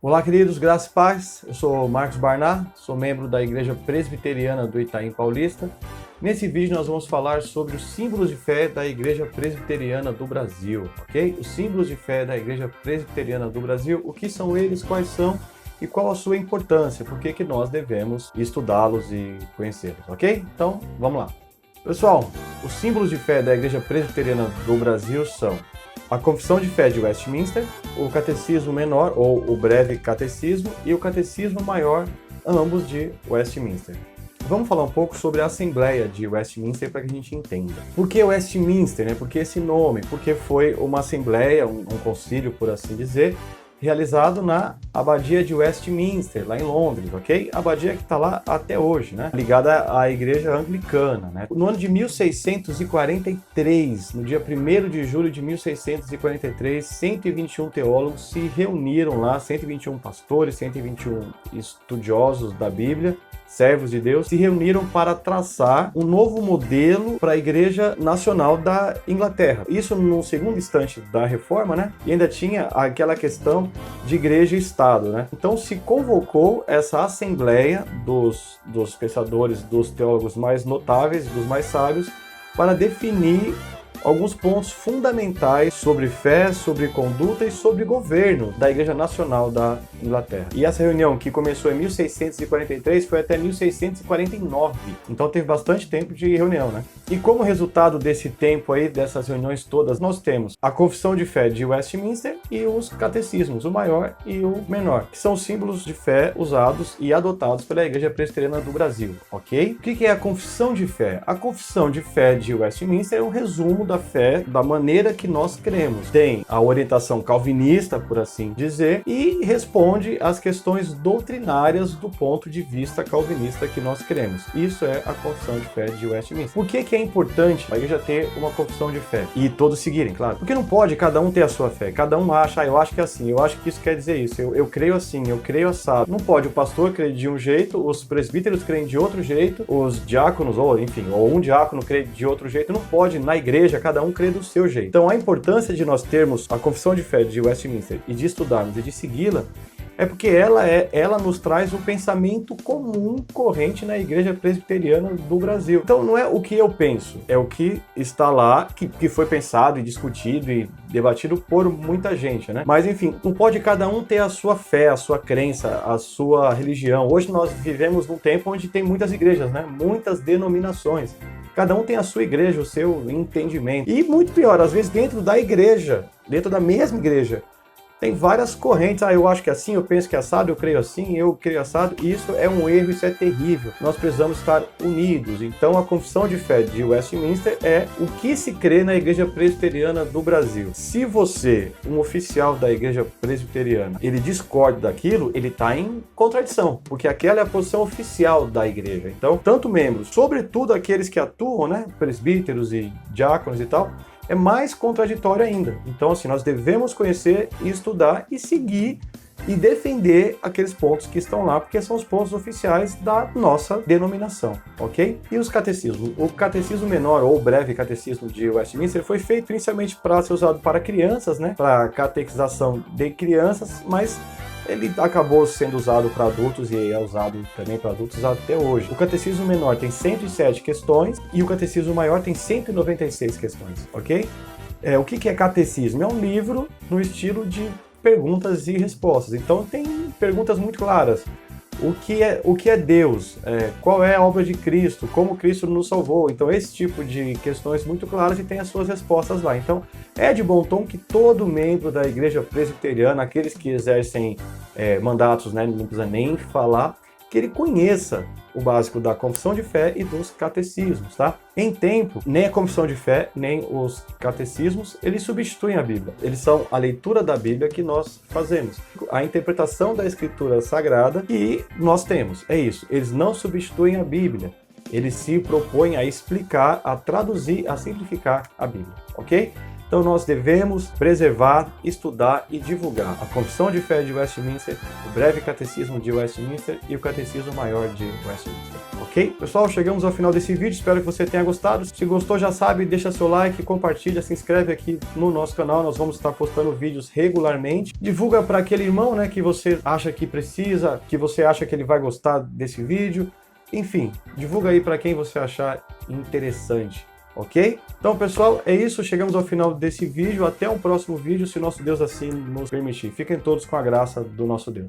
Olá, queridos, graças e paz. Eu sou Marcos Barná, sou membro da Igreja Presbiteriana do Itaim Paulista. Nesse vídeo nós vamos falar sobre os símbolos de fé da Igreja Presbiteriana do Brasil, ok? Os símbolos de fé da Igreja Presbiteriana do Brasil, o que são eles, quais são e qual a sua importância, por que nós devemos estudá-los e conhecê-los, ok? Então, vamos lá. Pessoal, os símbolos de fé da Igreja Presbiteriana do Brasil são a Confissão de Fé de Westminster, o Catecismo Menor, ou o Breve Catecismo, e o Catecismo Maior, ambos de Westminster. Vamos falar um pouco sobre a Assembleia de Westminster para que a gente entenda. Por que Westminster, né? Por que esse nome? Porque foi uma assembleia, um concílio, por assim dizer, realizado na Abadia de Westminster, lá em Londres, ok? A abadia que está lá até hoje, né? Ligada à Igreja Anglicana, né? No ano de 1643, no dia 1º de julho de 1643, 121 teólogos se reuniram lá, 121 pastores, 121 estudiosos da Bíblia, servos de Deus, se reuniram para traçar um novo modelo para a Igreja Nacional da Inglaterra. Isso no segundo instante da Reforma, né? E ainda tinha aquela questão de Igreja e Estado, né? Então se convocou essa assembleia dos pensadores, dos teólogos mais notáveis, dos mais sábios, para definir alguns pontos fundamentais sobre fé, sobre conduta e sobre governo da Igreja Nacional da Inglaterra. E essa reunião, que começou em 1643, foi até 1649. Então teve bastante tempo de reunião, né? E como resultado desse tempo aí, dessas reuniões todas, nós temos a Confissão de Fé de Westminster e os catecismos, o maior e o menor, que são símbolos de fé usados e adotados pela Igreja Presbiteriana do Brasil, ok? O que é a Confissão de Fé? A Confissão de Fé de Westminster é um resumo da fé, da maneira que nós cremos. Tem a orientação calvinista, por assim dizer, e responde às questões doutrinárias do ponto de vista calvinista que nós cremos. Isso é a Confissão de Fé de Westminster. Por que é importante a igreja ter uma confissão de fé? E todos seguirem, claro. Porque não pode cada um ter a sua fé. Cada um acha, eu acho que é assim, eu acho que isso quer dizer isso, eu creio assim, eu creio assado. Não pode o pastor crer de um jeito, os presbíteros creem de outro jeito, os diáconos, ou enfim, ou um diácono crê de outro jeito. Não pode, na igreja, cada um crê do seu jeito. Então a importância de nós termos a Confissão de Fé de Westminster e de estudarmos e de segui-la é porque ela nos traz um pensamento comum, corrente na Igreja Presbiteriana do Brasil. Então não é o que eu penso, é o que está lá, que foi pensado e discutido e debatido por muita gente, né? Mas enfim, não pode cada um ter a sua fé, a sua crença, a sua religião. Hoje nós vivemos num tempo onde tem muitas igrejas, né? Muitas denominações. Cada um tem a sua igreja, o seu entendimento. E muito pior, às vezes dentro da igreja, dentro da mesma igreja, tem várias correntes. Eu acho que é assim, eu penso que é assado, eu creio assim, eu creio assado. Isso é um erro, isso é terrível. Nós precisamos estar unidos. Então a Confissão de Fé de Westminster é o que se crê na Igreja Presbiteriana do Brasil. Se você, um oficial da Igreja Presbiteriana, ele discorda daquilo, ele está em contradição, porque aquela é a posição oficial da igreja. Então, tanto membros, sobretudo aqueles que atuam, né, presbíteros e diáconos e tal, é mais contraditório ainda. Então, assim, nós devemos conhecer, estudar e seguir e defender aqueles pontos que estão lá, porque são os pontos oficiais da nossa denominação, ok? E os catecismos? O Catecismo Menor, ou o Breve Catecismo de Westminster, foi feito inicialmente para ser usado para crianças, né? Para catequização de crianças, mas ele acabou sendo usado para adultos e é usado também para adultos até hoje. O Catecismo Menor tem 107 questões e o Catecismo Maior tem 196 questões, ok? O que é catecismo? É um livro no estilo de perguntas e respostas. Então tem perguntas muito claras. O que é Deus? Qual é a obra de Cristo? Como Cristo nos salvou? Então esse tipo de questões muito claras e tem as suas respostas lá. Então é de bom tom que todo membro da Igreja Presbiteriana, aqueles que exercem mandatos, né, não precisa nem falar, que ele conheça o básico da Confissão de Fé e dos catecismos, tá? Em tempo, nem a Confissão de Fé, nem os catecismos, eles substituem a Bíblia. Eles são a leitura da Bíblia que nós fazemos, a interpretação da Escritura Sagrada que nós temos. É isso, eles não substituem a Bíblia. Eles se propõem a explicar, a traduzir, a simplificar a Bíblia, ok? Então nós devemos preservar, estudar e divulgar a Confissão de Fé de Westminster, o Breve Catecismo de Westminster e o Catecismo Maior de Westminster. Ok? Pessoal, chegamos ao final desse vídeo, espero que você tenha gostado. Se gostou, já sabe, deixa seu like, compartilha, se inscreve aqui no nosso canal, nós vamos estar postando vídeos regularmente. Divulga para aquele irmão, né, que você acha que precisa, que você acha que ele vai gostar desse vídeo. Enfim, divulga aí para quem você achar interessante. Ok? Então, pessoal, é isso. Chegamos ao final desse vídeo. Até um próximo vídeo, se nosso Deus assim nos permitir. Fiquem todos com a graça do nosso Deus.